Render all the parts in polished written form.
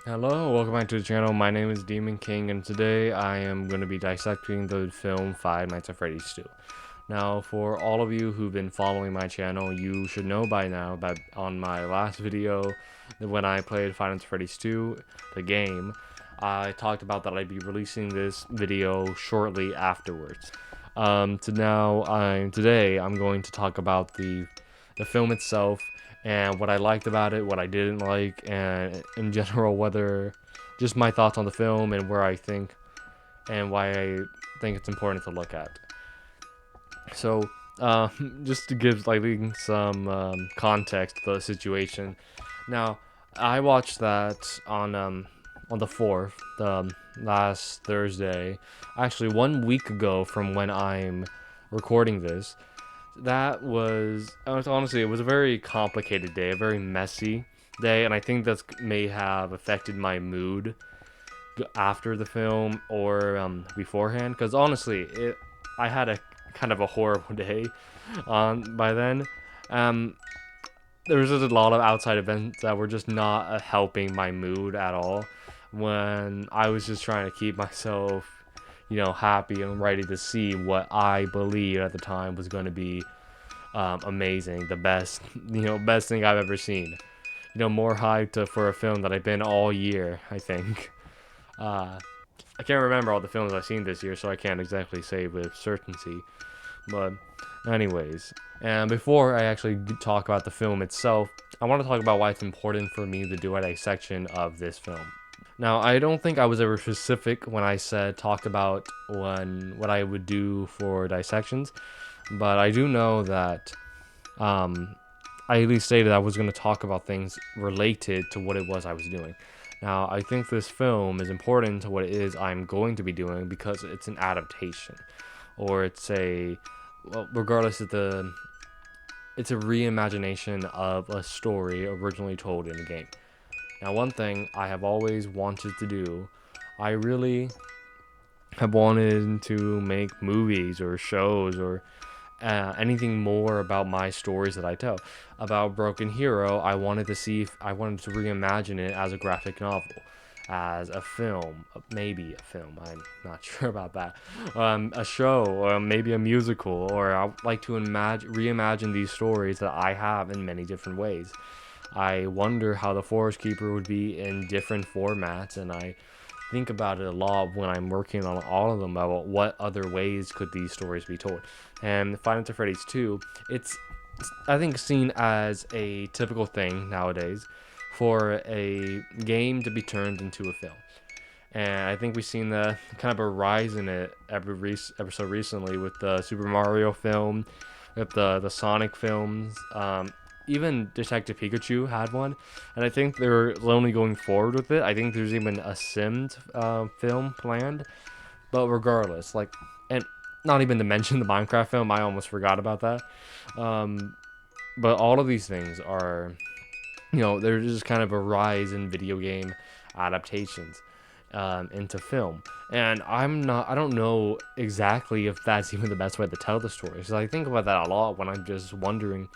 Hello, welcome back to the channel. My name is Demon King, and today I am going to be dissecting the film Five Nights at Freddy's 2. Now, for all of you who've been following my channel, you should know by now that on my last video, when I played Five Nights at Freddy's 2, the game, I talked about that I'd be releasing this video shortly afterwards. Today I'm going to talk about the film itself and what I liked about it, what I didn't like, and in general whether just my thoughts on the film and where I think and why I think it's important to look at. So, just to give some context to the situation. Now, I watched that on the 4th, the last Thursday, actually 1 week ago from when I'm recording this. Honestly, it was a very complicated day, a very messy day, and I think that may have affected my mood after the film or beforehand. Because honestly, I had a kind of a horrible day by then. Um, there was just a lot of outside events that were just not helping my mood at all. When I was just trying to keep myself happy and ready to see what I believed at the time was going to be amazing, the best, best thing I've ever seen. More hyped for a film that I've been all year, I think. I can't remember all the films I've seen this year, so I can't exactly say with certainty. But, anyways, and before I actually talk about the film itself, I want to talk about why it's important for me to do a dissection of this film. Now, I don't think I was ever specific when I talked about what I would do for dissections, but I do know that I at least stated I was going to talk about things related to what it was I was doing. Now, I think this film is important to what it is I'm going to be doing because it's an adaptation, or regardless of it's a reimagination of a story originally told in the game. Now, one thing I have always wanted to do, I really have wanted to make movies or shows or anything more about my stories that I tell. About Broken Hero, I wanted to reimagine it as a graphic novel, as a film, maybe a film, I'm not sure about that, a show, or maybe a musical, or I'd like to reimagine these stories that I have in many different ways. I wonder how the Forest Keeper would be in different formats, and I think about it a lot when I'm working on all of them about what other ways could these stories be told. And Five Nights at Freddy's 2, it's I think seen as a typical thing nowadays for a game to be turned into a film. And I think we've seen the kind of a rise in it ever so recently with the Super Mario film, with the Sonic films. Even Detective Pikachu had one, and I think they're only going forward with it. I think there's even a Sims film planned, but regardless, and not even to mention the Minecraft film, I almost forgot about that. But all of these things are, there's just kind of a rise in video game adaptations into film, and I don't know exactly if that's even the best way to tell the story. So I think about that a lot when I'm just wondering.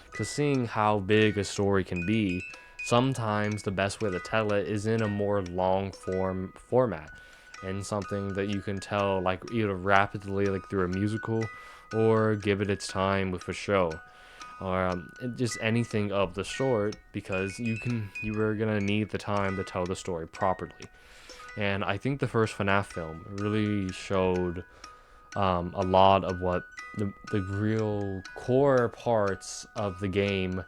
Because seeing how big a story can be, sometimes the best way to tell it is in a more long form format, and something that you can tell either rapidly through a musical, or give it its time with a show, or just anything of the sort, because you are gonna need the time to tell the story properly. And I think the first FNAF film really showed a lot of what the real core parts of the game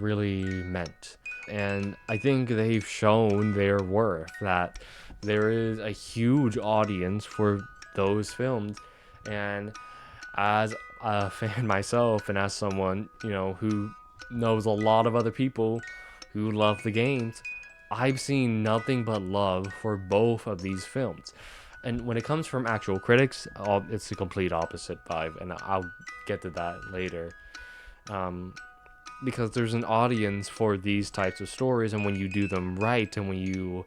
really meant. And I think they've shown their worth, that there is a huge audience for those films. And as a fan myself, and as someone, who knows a lot of other people who love the games, I've seen nothing but love for both of these films. And when it comes from actual critics, it's the complete opposite vibe, and I'll get to that later. Because there's an audience for these types of stories, and when you do them right, and when you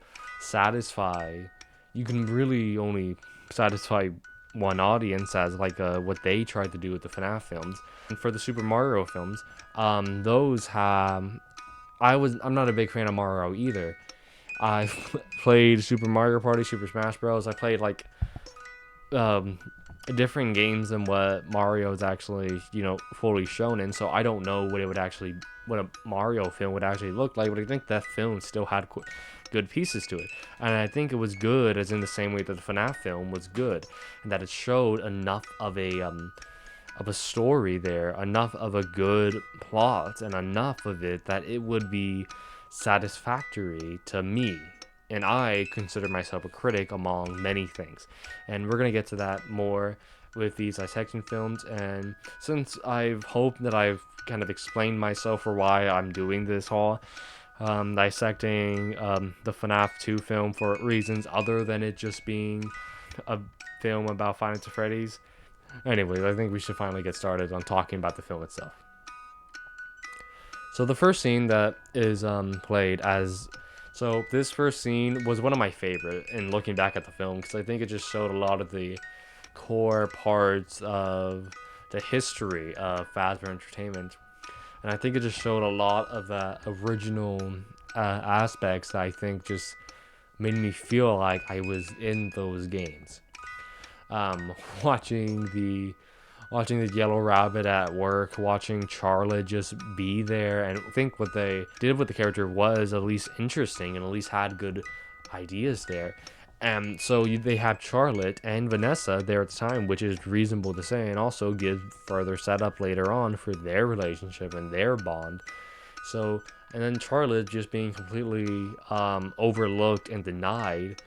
you can really only satisfy one audience, as what they tried to do with the FNAF films. And for the Super Mario films, I'm not a big fan of Mario either. I played Super Mario Party, Super Smash Bros. I played like um, different games than what Mario is actually, fully shown in. So I don't know what a Mario film would actually look like. But I think that film still had good pieces to it, and I think it was good, as in the same way that the FNAF film was good, and that it showed enough of a story there, enough of a good plot, and enough of it that it would be satisfactory to me. And I consider myself a critic among many things. And we're going to get to that more with these dissection films. And since I've hoped that I've kind of explained myself for why I'm doing this haul, dissecting the FNAF 2 film for reasons other than it just being a film about Five Nights at Freddy's. Anyways, I think we should finally get started on talking about the film itself. So the first scene that is played as... So this first scene was one of my favorite in looking back at the film, because I think it just showed a lot of the core parts of the history of Fazbear Entertainment. And I think it just showed a lot of the original aspects that I think just made me feel like I was in those games. Watching the yellow rabbit at work, watching Charlotte just be there, and I think what they did with the character was at least interesting and at least had good ideas there. And so they have Charlotte and Vanessa there at the time, which is reasonable to say, and also gives further setup later on for their relationship and their bond. So, and then Charlotte just being completely overlooked and denied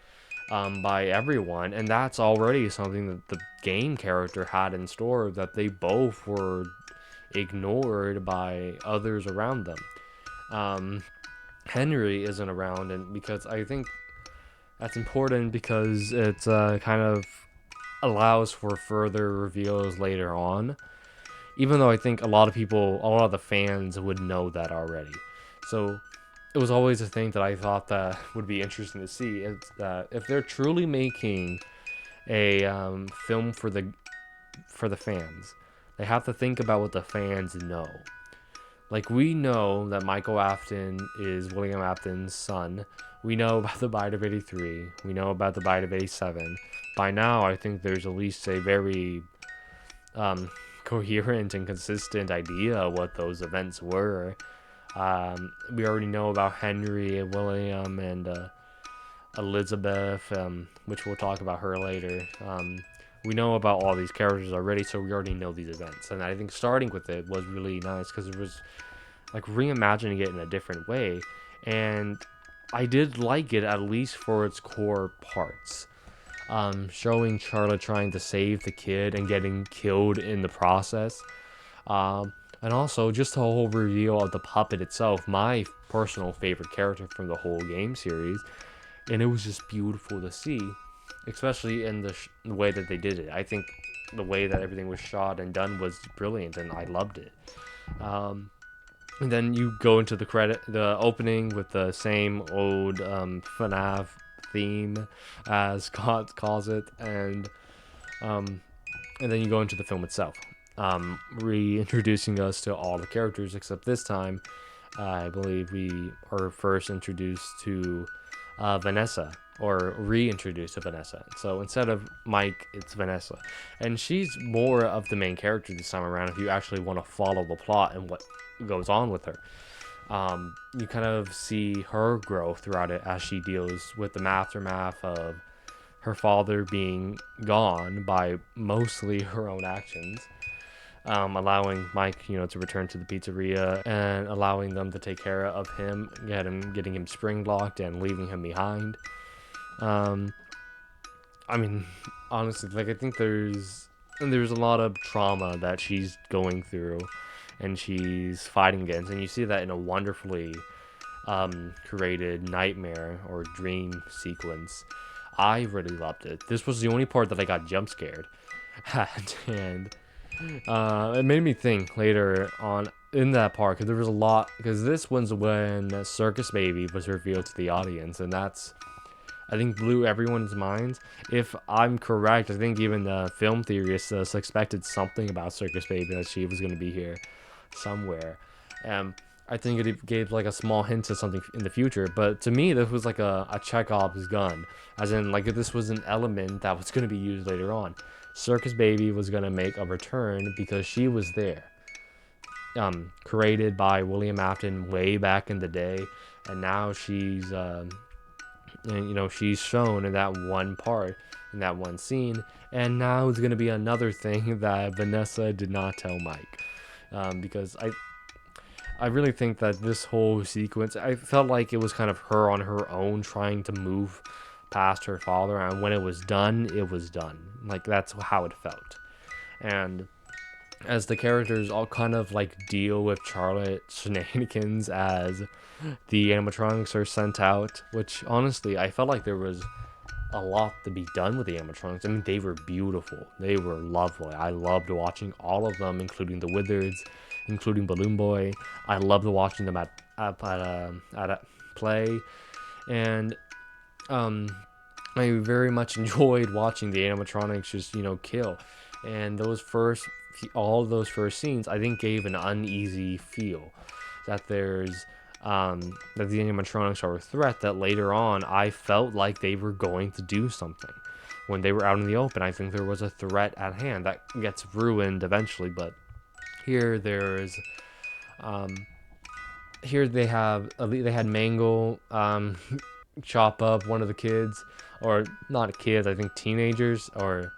by everyone, and that's already something that the game character had in store, that they both were ignored by others around them. Henry isn't around, and because I think that's important, because it's kind of allows for further reveals later on, even though I think a lot of the fans would know that already. So it was always a thing that I thought that would be interesting to see, is that if they're truly making a film for the fans, they have to think about what the fans know. Like, we know that Michael Afton is William Afton's son. We know about the Bite of 83. We know about the Bite of 87. By now, I think there's at least a very coherent and consistent idea of what those events were. We already know about Henry and William and Elizabeth, which we'll talk about her later. We know about all these characters already, so we already know these events. And I think starting with it was really nice, because it was like reimagining it in a different way. And I did like it, at least for its core parts. Showing Charlotte trying to save the kid and getting killed in the process. And also just the whole reveal of the puppet itself, my personal favorite character from the whole game series. And it was just beautiful to see, especially in the way that they did it. I think the way that everything was shot and done was brilliant, and I loved it. And then you go into the opening with the same old FNAF theme, as Scott calls it, and then you go into the film itself, reintroducing us to all the characters, except this time, I believe we are first introduced to Vanessa, or reintroduced to Vanessa. So instead of Mike, it's Vanessa. And she's more of the main character this time around, if you actually want to follow the plot and what goes on with her. You kind of see her grow throughout it as she deals with the aftermath of her father being gone by mostly her own actions. Allowing Mike, to return to the pizzeria, and allowing them to take care of him, getting him spring locked and leaving him behind. I mean, honestly, like, I think there's a lot of trauma that she's going through, and she's fighting against, and you see that in a wonderfully created nightmare or dream sequence. I really loved it. This was the only part that I got jump scared at, and it made me think later on in that part, because there was a lot, because this was when Circus Baby was revealed to the audience, and that's, I think, blew everyone's minds. If I'm correct, I think even the film theorists suspected something about Circus Baby, that she was going to be here somewhere. I think it gave like a small hint to something in the future. But to me, this was like a Chekhov's gun, as in like this was an element that was going to be used later on. Circus Baby was going to make a return because she was there. Created by William Afton way back in the day, and now she's and, she's shown in that one part, in that one scene, and now it's gonna be another thing that Vanessa did not tell Mike, because I really think that this whole sequence, I felt like it was kind of her on her own trying to move past her father, and when it was done, it was done. Like that's how it felt, and as the characters all kind of like deal with Charlotte's shenanigans as the animatronics are sent out, which honestly I felt like there was a lot to be done with the animatronics. I mean, they were beautiful, they were lovely. I loved watching all of them, including the Wizards, including Balloon Boy. I loved watching them at play, and I very much enjoyed watching the animatronics just kill. And all those first scenes, I think, gave an uneasy feel that that the animatronics are a threat. That later on, I felt like they were going to do something when they were out in the open. I think there was a threat at hand that gets ruined eventually, but here there's here they had Mangle chop up one of the kids, or not kids, I think teenagers or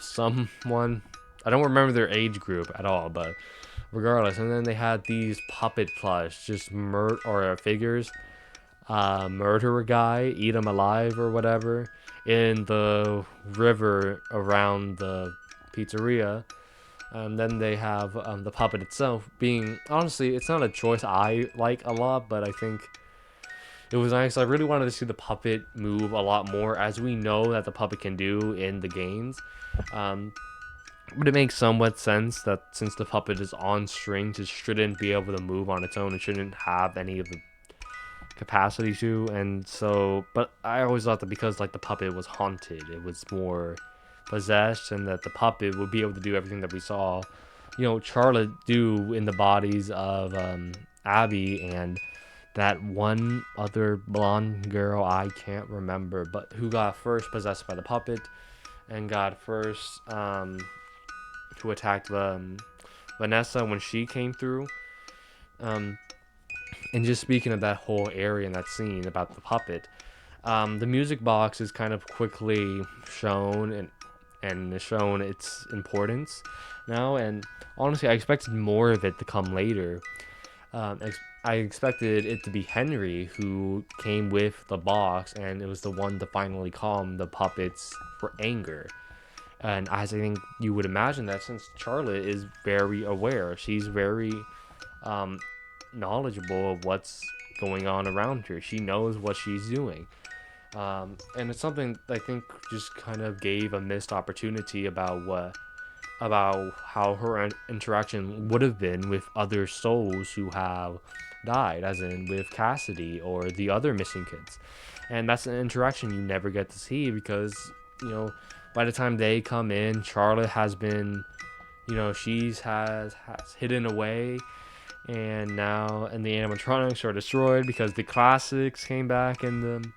someone. I don't remember their age group at all, but regardless. And then they had these puppet plush, just figures, murder a guy, eat him alive or whatever, in the river around the pizzeria. And then they have the puppet itself being, honestly, it's not a choice I like a lot, but I think it was nice. I really wanted to see the puppet move a lot more, as we know that the puppet can do in the games. But it makes somewhat sense that since the puppet is on strings, it shouldn't be able to move on its own. It shouldn't have any of the capacity to. And so, but I always thought that because like the puppet was haunted, it was more possessed, and that the puppet would be able to do everything that we saw, Charlotte do in the bodies of Abby and that one other blonde girl, I can't remember, but who got first possessed by the puppet and got first who attacked Vanessa when she came through. And just speaking of that whole area and that scene about the puppet, the music box is kind of quickly shown and shown its importance now. And honestly, I expected more of it to come later. I expected it to be Henry who came with the box, and it was the one to finally calm the puppets for anger. And as I think you would imagine, that since Charlotte is very aware, she's very knowledgeable of what's going on around her. She knows what she's doing. And it's something I think just kind of gave a missed opportunity about how her interaction would have been with other souls who have died, as in with Cassidy or the other missing kids. And that's an interaction you never get to see because, by the time they come in, Charlotte has been, has hidden away, and the animatronics are destroyed because the classics came back and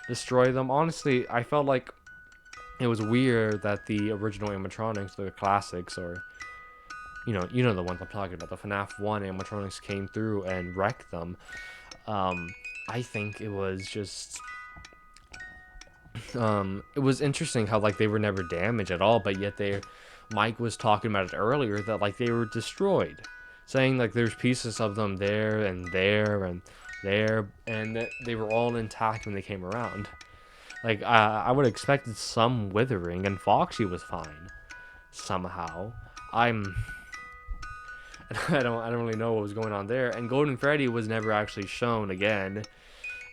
destroyed them. Honestly, I felt like it was weird that the original animatronics, the classics, or you know the ones I'm talking about, the FNAF 1 animatronics came through and wrecked them. I think it was just it was interesting how like they were never damaged at all, but yet Mike was talking about it earlier that like they were destroyed, saying like there's pieces of them there and there and there, and that they were all intact when they came around. Like I would have expected some withering, and Foxy was fine somehow. I don't really know what was going on there. And Golden Freddy was never actually shown again.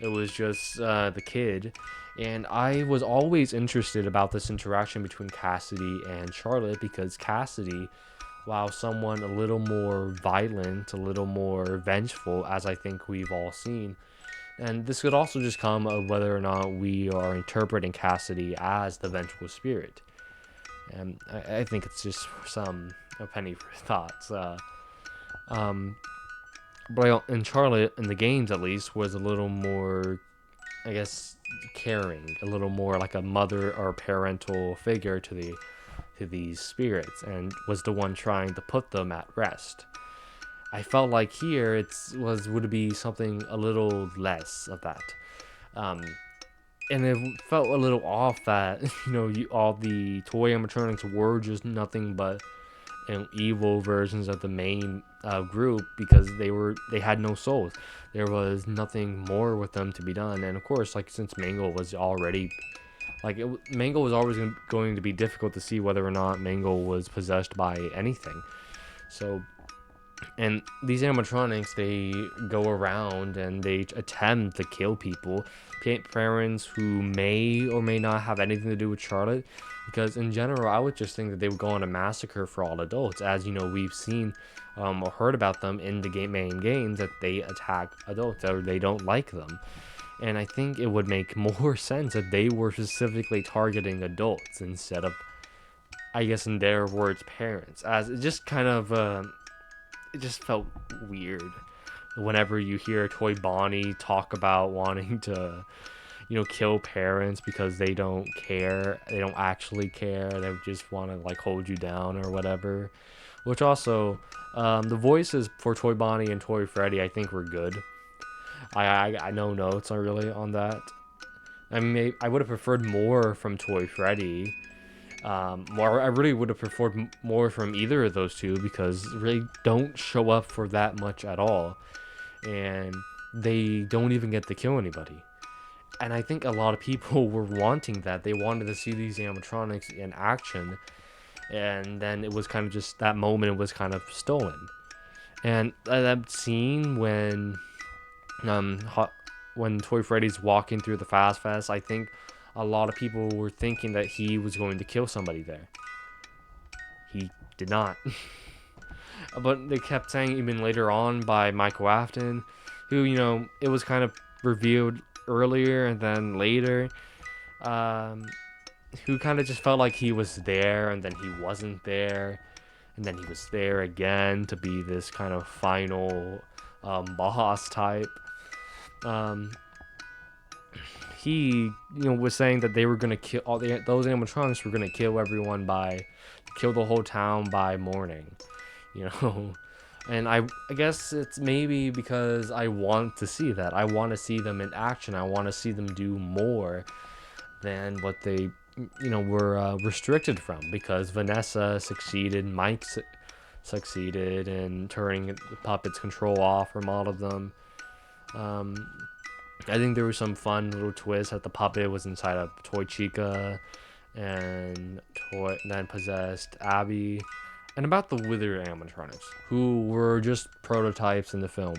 It was just the kid. And I was always interested about this interaction between Cassidy and Charlotte, because Cassidy, while someone a little more violent, a little more vengeful, as I think we've all seen, and this could also just come of whether or not we are interpreting Cassidy as the vengeful spirit. And I think it's just some a penny for thoughts. But in Charlotte, in the games at least, was a little more, I guess, caring, a little more like a mother or parental figure to these spirits, and was the one trying to put them at rest. I felt like here would be something a little less of that. Um, and it felt a little off that all the toy animatronics were just nothing but evil versions of the main group, because they had no souls. There was nothing more with them to be done, and of course, like, since Mango was already Mango was always going to be difficult to see whether or not Mango was possessed by anything. So, and these animatronics, they go around and they attempt to kill people, parents who may or may not have anything to do with Charlotte. Because in general, I would just think that they would go on a massacre for all adults, as we've seen or heard about them in the main games, that they attack adults or they don't like them. And I think it would make more sense if they were specifically targeting adults instead of, I guess in their words, parents. As it just kind of it just felt weird whenever you hear Toy Bonnie talk about wanting to, kill parents because they don't care. They don't actually care. They just want to like hold you down or whatever. Which also, the voices for Toy Bonnie and Toy Freddy, I think, were good. I know notes are really on that. I mean, I would have preferred more from Toy Freddy. I really would have preferred more from either of those two, because they don't show up for that much at all, and they don't even get to kill anybody. And I think a lot of people were wanting that. They wanted to see these animatronics in action, and then it was kind of just that moment. It was kind of stolen. And that scene um, when Toy Freddy's walking through the Fast Fest, I think a lot of people were thinking that he was going to kill somebody there. He did not. But they kept saying, even later on by Michael Afton, who, it was kind of revealed earlier and then later, who kind of just felt like he was there and then he wasn't there, and then he was there again to be this kind of final boss type. Um, he was saying that they were gonna kill those animatronics were gonna kill the whole town by morning, you know. And I guess it's maybe because I want to see that. I want to see them in action. I want to see them do more than what they were restricted from, because Vanessa succeeded, Mike succeeded in turning the puppet's control off from all of them. I think there was some fun little twist that the puppet was inside of Toy Chica and then possessed Abby. And about the Wither animatronics, who were just prototypes in the film.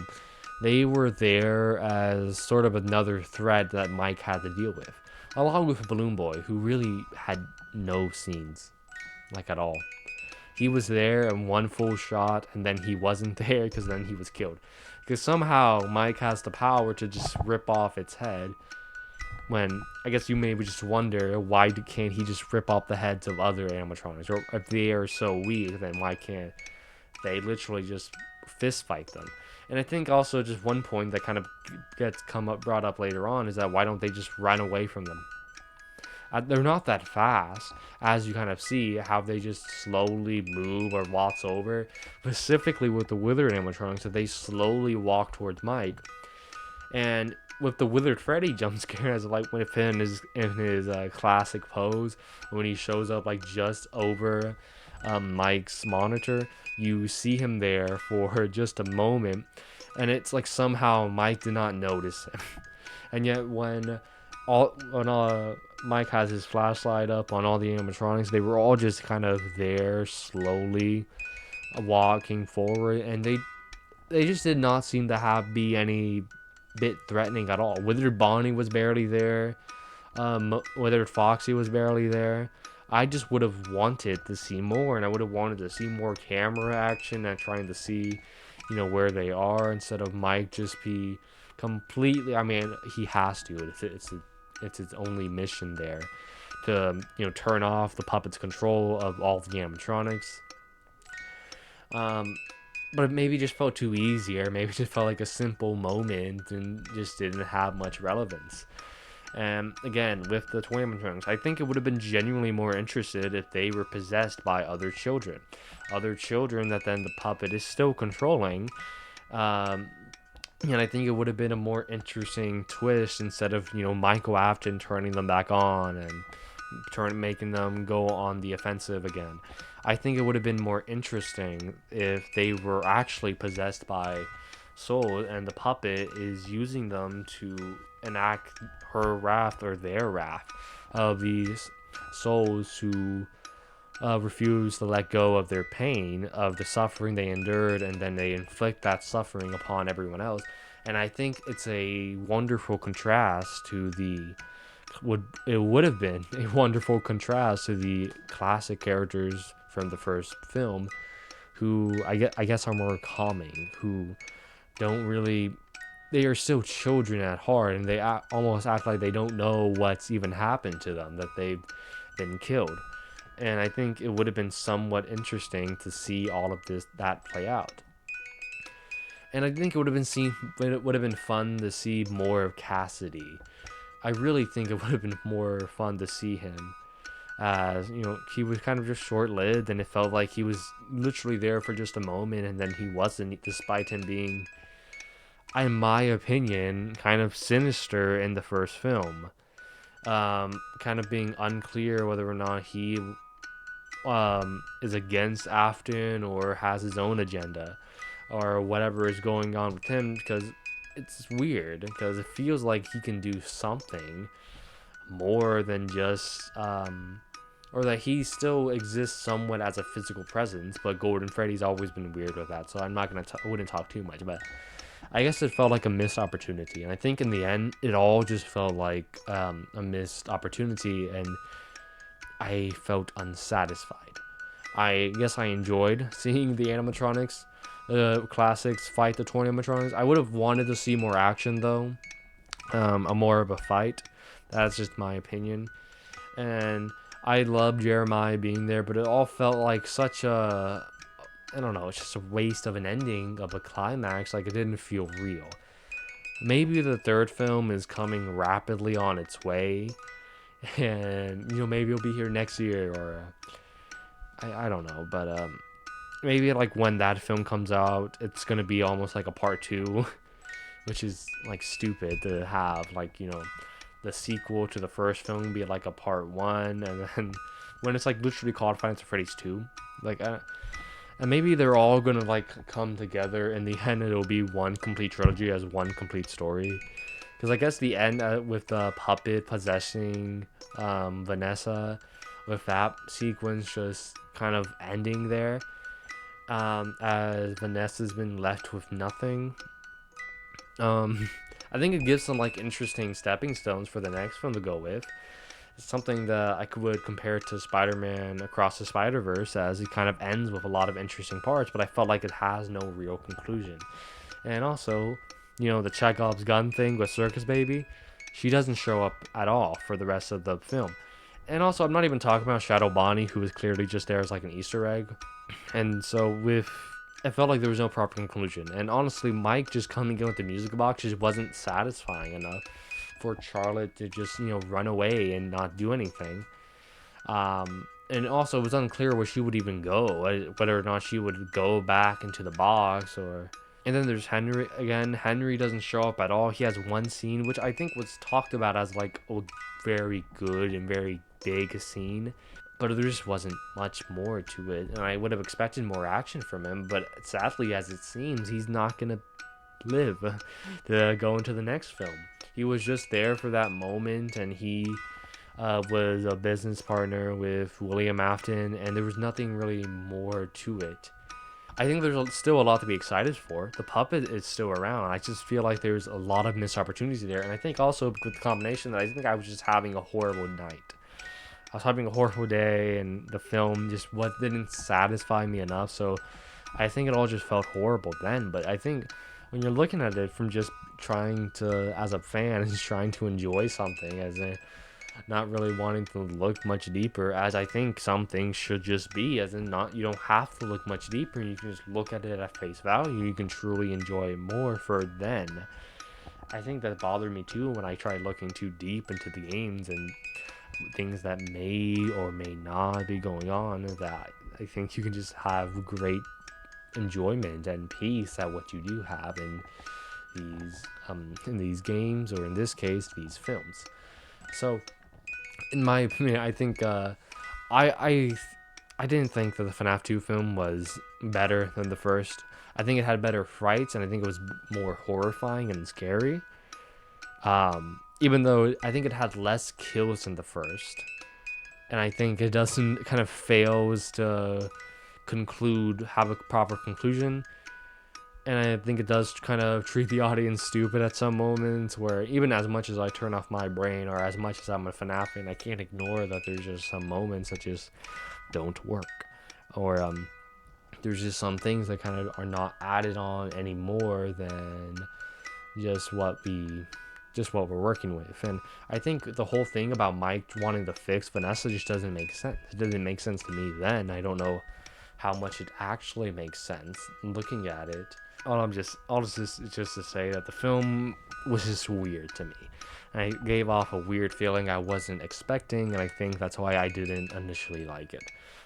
They were there as sort of another threat that Mike had to deal with, along with Balloon Boy, who really had no scenes, like, at all. He was there in one full shot, and then he wasn't there because then he was killed. Because somehow Mike has the power to just rip off its head, when I guess you maybe just wonder, why can't he just rip off the heads of other animatronics? Or if they are so weak, then why can't they literally just fist fight them? And I think also just one point that kind of brought up later on is that why don't they just run away from them? They're not that fast, as you kind of see how they just slowly move or waltz over. Specifically with the Withered animatronics, that they slowly walk towards Mike. And with the Withered Freddy jump scare, as like when in his classic pose, when he shows up like just over Mike's monitor, you see him there for just a moment, and it's like somehow Mike did not notice him. And yet when Mike has his flashlight up on all the animatronics, they were all just kind of there slowly walking forward, and they just did not seem to be any bit threatening at all. Withered Bonnie was barely there. Withered Foxy was barely there. I just would have wanted to see more, and I would have wanted to see more camera action and trying to see, where they are, instead of Mike just be completely. I mean, he has to. It's his only mission there, to turn off the puppet's control of all the animatronics. but it maybe just felt too easy, or maybe it just felt like a simple moment and just didn't have much relevance. And again, with the toy animatronics, I think it would have been genuinely more interested if they were possessed by other children that then the puppet is still controlling. Um, and I think it would have been a more interesting twist instead of Michael Afton turning them back on and making them go on the offensive again. I think it would have been more interesting if they were actually possessed by souls and the puppet is using them to enact her wrath or their wrath of these souls who refuse to let go of their pain, of the suffering they endured, and then they inflict that suffering upon everyone else. And I think it's a wonderful contrast to the would have been a wonderful contrast to the classic characters from the first film, who I guess are more calming, who don't really, they are still children at heart, and they almost act like they don't know what's even happened to them, that they've been killed. And I think it would have been somewhat interesting to see all of that play out. And I think it would have been fun to see more of Cassidy. I really think it would have been more fun to see him, as he was kind of just short-lived, and it felt like he was literally there for just a moment, and then he wasn't, despite him being, in my opinion, kind of sinister in the first film. Kind of being unclear whether or not he is against Afton or has his own agenda or whatever is going on with him, because it's weird, because it feels like he can do something more than just or that he still exists somewhat as a physical presence, but Golden Freddy's always been weird with that, so I'm not gonna wouldn't talk too much. But I guess it felt like a missed opportunity, and I think in the end it all just felt like a missed opportunity, and I felt unsatisfied. I guess I enjoyed seeing the animatronics, the classics, fight the toy animatronics. I would have wanted to see more action though, a more of a fight. That's just my opinion. And I love Jeremiah being there, but it all felt like such a, I don't know, it's just a waste of an ending, of a climax. Like, it didn't feel real. Maybe the third film is coming rapidly on its way, and maybe it'll be here next year, or I don't know, but maybe like when that film comes out, it's gonna be almost like a part two, which is like stupid to have, like, the sequel to the first film be like a part one, and then when it's like literally called Five Nights at Freddy's 2, like, and maybe they're all gonna like come together in the end. It'll be one complete trilogy as one complete story, because I guess the end with the puppet possessing Vanessa, with that sequence just kind of ending there, as Vanessa's been left with nothing. I think it gives some like interesting stepping stones for the next film to go with. It's something that I would compare to Spider-Man Across the Spider-Verse, as it kind of ends with a lot of interesting parts, but I felt like it has no real conclusion. And also, the Chekhov's gun thing with Circus Baby, she doesn't show up at all for the rest of the film. And also, I'm not even talking about Shadow Bonnie, who is clearly just there as like an Easter egg. And so it felt like there was no proper conclusion. And honestly, Mike just coming in with the music box just wasn't satisfying enough for Charlotte to just, run away and not do anything. And also, it was unclear where she would even go, whether or not she would go back into the box, or... And then there's Henry again. Henry doesn't show up at all. He has one scene, which I think was talked about as like a very good and very big scene, but there just wasn't much more to it, and I would have expected more action from him. But sadly, as it seems, he's not gonna live to go into the next film. He was just there for that moment, and he was a business partner with William Afton, and there was nothing really more to it. I think there's still a lot to be excited for. The puppet is still around. I just feel like there's a lot of missed opportunities there, and I think also with the combination that I think I was just having a horrible night. I was having a horrible day, and the film just didn't satisfy me enough, so I think it all just felt horrible then. But I think when you're looking at it from just trying to, as a fan, just trying to enjoy something, as a not really wanting to look much deeper, as I think some things should just be, as in not, you don't have to look much deeper, you can just look at it at face value, you can truly enjoy it more for then. I think that bothered me too when I tried looking too deep into the games and things that may or may not be going on, that I think you can just have great enjoyment and peace at what you do have in these games, or in this case these films. So in my opinion, I think I I I didn't think that the FNAF 2 film was better than the first. I think it had better frights, and I think it was more horrifying and scary. Even though I think it had less kills than the first, and I think it doesn't kind of fails to have a proper conclusion. And I think it does kind of treat the audience stupid at some moments, where even as much as I turn off my brain, or as much as I'm a FNAF fan, I can't ignore that there's just some moments that just don't work. Or there's just some things that kind of are not added on any more than just what we're working with. And I think the whole thing about Mike wanting to fix Vanessa just doesn't make sense. It doesn't make sense to me then. I don't know how much it actually makes sense looking at it. Just to say that the film was just weird to me. And I gave off a weird feeling I wasn't expecting, and I think that's why I didn't initially like it.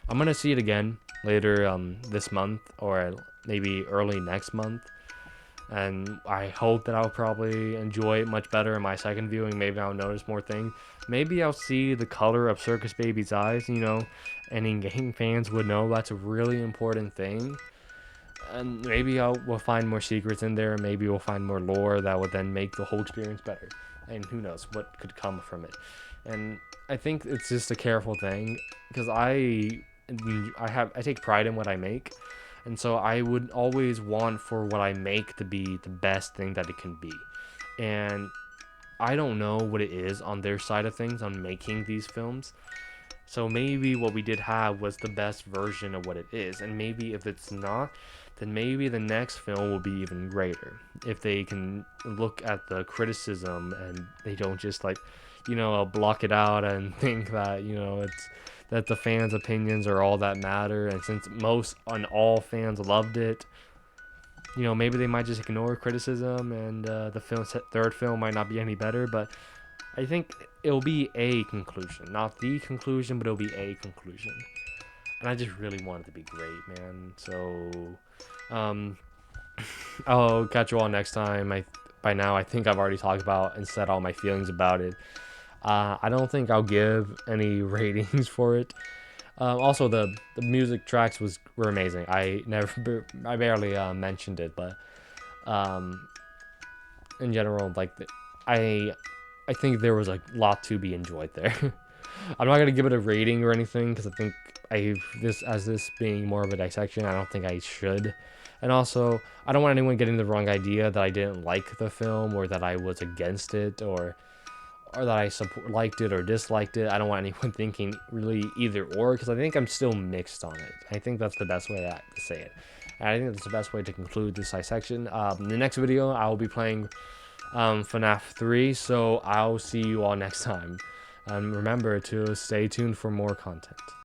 I'm gonna see it again later this month, or maybe early next month, and I hope that I'll probably enjoy it much better in my second viewing. Maybe I'll notice more things. Maybe I'll see the color of Circus Baby's eyes. Any game fans would know that's a really important thing. And maybe we'll find more secrets in there. Maybe we'll find more lore that would then make the whole experience better. And who knows what could come from it. And I think it's just a careful thing, because I take pride in what I make, and so I would always want for what I make to be the best thing that it can be. And I don't know what it is on their side of things on making these films. So maybe what we did have was the best version of what it is. And maybe if it's not, then maybe the next film will be even greater. If they can look at the criticism and they don't just block it out and think that, it's that the fans' opinions are all that matter. And since most and all fans loved it, maybe they might just ignore criticism, and the third film might not be any better. But I think it'll be a conclusion, not the conclusion, but it'll be a conclusion. And I just really want it to be great, man. So, I'll catch you all next time. By now, I think I've already talked about and said all my feelings about it. I don't think I'll give any ratings for it. Also, the music tracks were amazing. I barely mentioned it, but in general, I think there was a lot to be enjoyed there. I'm not gonna give it a rating or anything, because I think this being more of a dissection, I don't think I should. And also, I don't want anyone getting the wrong idea that I didn't like the film, or that I was against it, or that I liked it or disliked it. I don't want anyone thinking really either or, because I think I'm still mixed on it. I think that's the best way to say it. And I think that's the best way to conclude this dissection. In the next video, I will be playing FNAF 3, so I'll see you all next time. And remember to stay tuned for more content.